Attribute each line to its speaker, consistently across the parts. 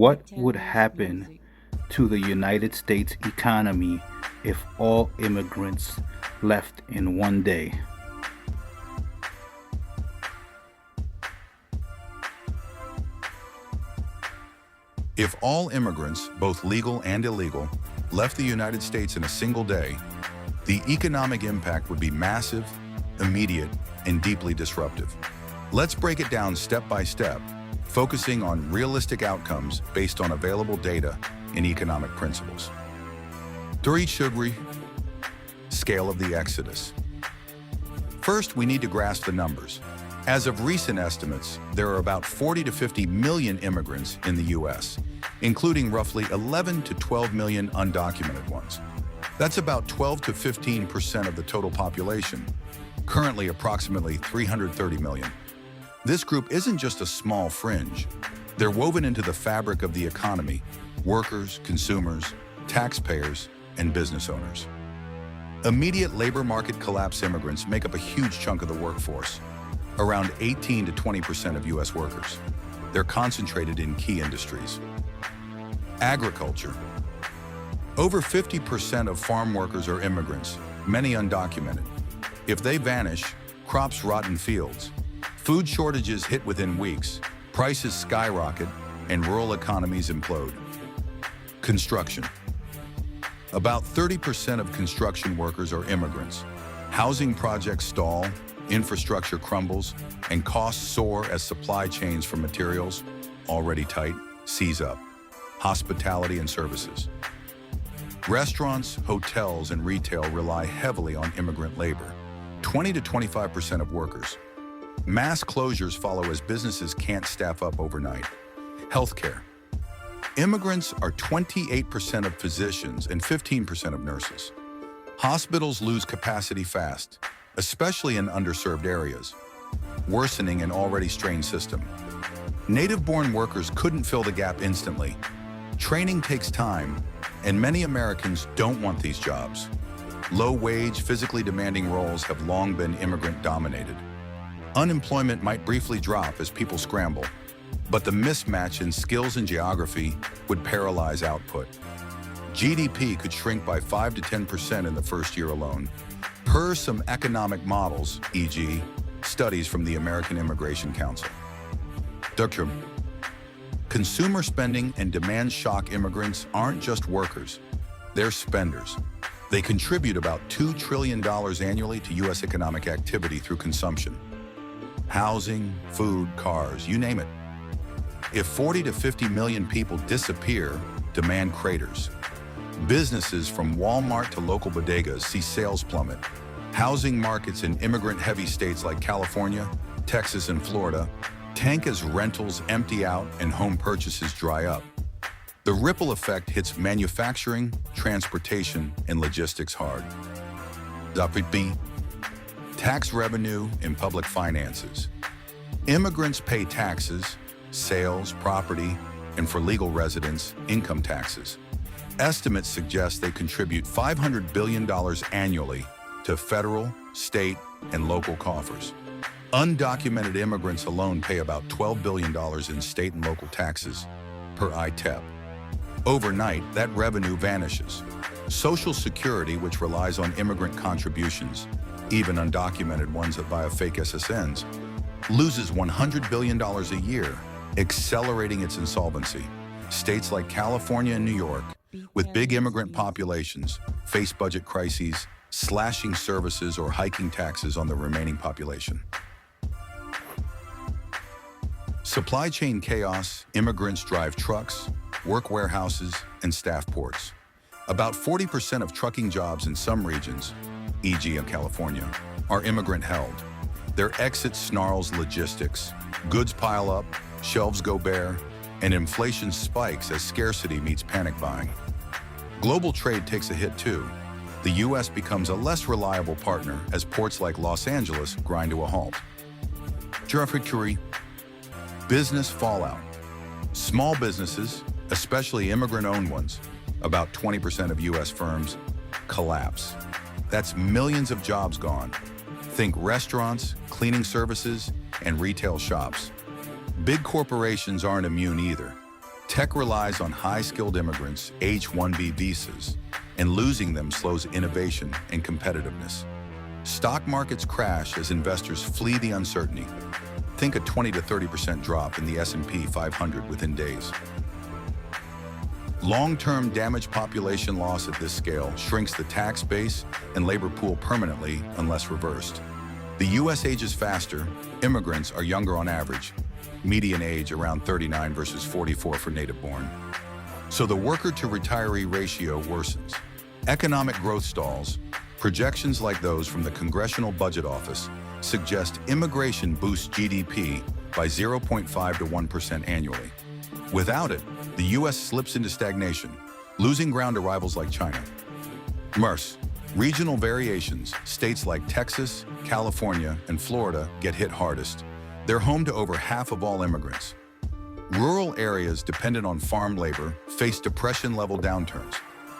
Speaker 1: What would happen to the United States economy if all immigrants left in one day?
Speaker 2: If all immigrants, both legal and illegal, left the United States in a single day, the economic impact would be massive, immediate, and deeply disruptive. Let's break it down step by step, focusing on realistic outcomes based on available data and economic principles. 3. Scale of the exodus. First, we need to grasp the numbers. As of recent estimates, there are about 40 to 50 million immigrants in the U.S., including roughly 11 to 12 million undocumented ones. That's about 12 to 15% of the total population, currently approximately 330 million. This group isn't just a small fringe. They're woven into the fabric of the economy: workers, consumers, taxpayers, and business owners. Immediate labor market collapse immigrants make up a huge chunk of the workforce, around 18 to 20% of U.S. workers. They're concentrated in key industries. Agriculture. Over 50% of farm workers are immigrants, many undocumented. If they vanish, crops rot in fields, food shortages hit within weeks, prices skyrocket, and rural economies implode. Construction. About 30% of construction workers are immigrants. Housing projects stall, infrastructure crumbles, and costs soar as supply chains for materials, already tight, seize up. Hospitality and services. Restaurants, hotels, and retail rely heavily on immigrant labor, 20 to 25% of workers. Mass closures follow as businesses can't staff up overnight. Healthcare. Immigrants are 28% of physicians and 15% of nurses. Hospitals lose capacity fast, especially in underserved areas, worsening an already strained system. Native-born workers couldn't fill the gap instantly. Training takes time, and many Americans don't want these jobs. Low-wage, physically demanding roles have long been immigrant-dominated. Unemployment might briefly drop as people scramble, but the mismatch in skills and geography would paralyze output. GDP could shrink by 5 to 10% in the first year alone, per some economic models, e.g., studies from the American Immigration Council. Consumer spending and demand shock immigrants aren't just workers, they're spenders. They contribute about $2 trillion annually to U.S. economic activity through consumption. Housing, food, cars, you name it. If 40 to 50 million people disappear, demand craters. Businesses from Walmart to local bodegas see sales plummet. Housing markets in immigrant-heavy states like California, Texas, and Florida tank as rentals empty out and home purchases dry up. The ripple effect hits manufacturing, transportation, and logistics hard. Tax revenue and public finances. Immigrants pay taxes, sales, property, and for legal residents, income taxes. Estimates suggest they contribute $500 billion annually to federal, state, and local coffers. Undocumented immigrants alone pay about $12 billion in state and local taxes per ITEP. Overnight, that revenue vanishes. Social Security, which relies on immigrant contributions, even undocumented ones that via fake SSNs, loses $100 billion a year, accelerating its insolvency. States like California and New York, with big immigrant populations, face budget crises, slashing services or hiking taxes on the remaining population. Supply chain chaos, immigrants drive trucks, work warehouses, and staff ports. About 40% of trucking jobs in some regions, e.g. in California, are immigrant-held. Their exit snarls logistics. Goods pile up, shelves go bare, and inflation spikes as scarcity meets panic buying. Global trade takes a hit too. The U.S. becomes a less reliable partner as ports like Los Angeles grind to a halt. Business fallout. Small businesses, especially immigrant-owned ones, about 20% of U.S. firms, collapse. That's millions of jobs gone. Think restaurants, cleaning services, and retail shops. Big corporations aren't immune either. Tech relies on high-skilled immigrants, H-1B visas, and losing them slows innovation and competitiveness. Stock markets crash as investors flee the uncertainty. Think a 20 to 30% drop in the S&P 500 within days. Long-term damage population loss at this scale shrinks the tax base and labor pool permanently unless reversed. The U.S. ages faster, immigrants are younger on average, median age around 39 versus 44 for native-born. So the worker-to-retiree ratio worsens. Economic growth stalls. Projections like those from the Congressional Budget Office suggest immigration boosts GDP by 0.5 to 1% annually. Without it, the U.S. slips into stagnation, losing ground to rivals like China. MERS. Regional variations. States like Texas, California, and Florida get hit hardest. They're home to over half of all immigrants. Rural areas dependent on farm labor face depression-level downturns.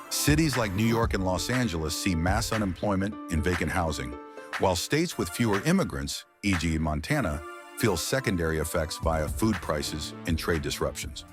Speaker 2: Cities like New York and Los Angeles see mass unemployment and vacant housing, while states with fewer immigrants, e.g. Montana, feel secondary effects via food prices and trade disruptions.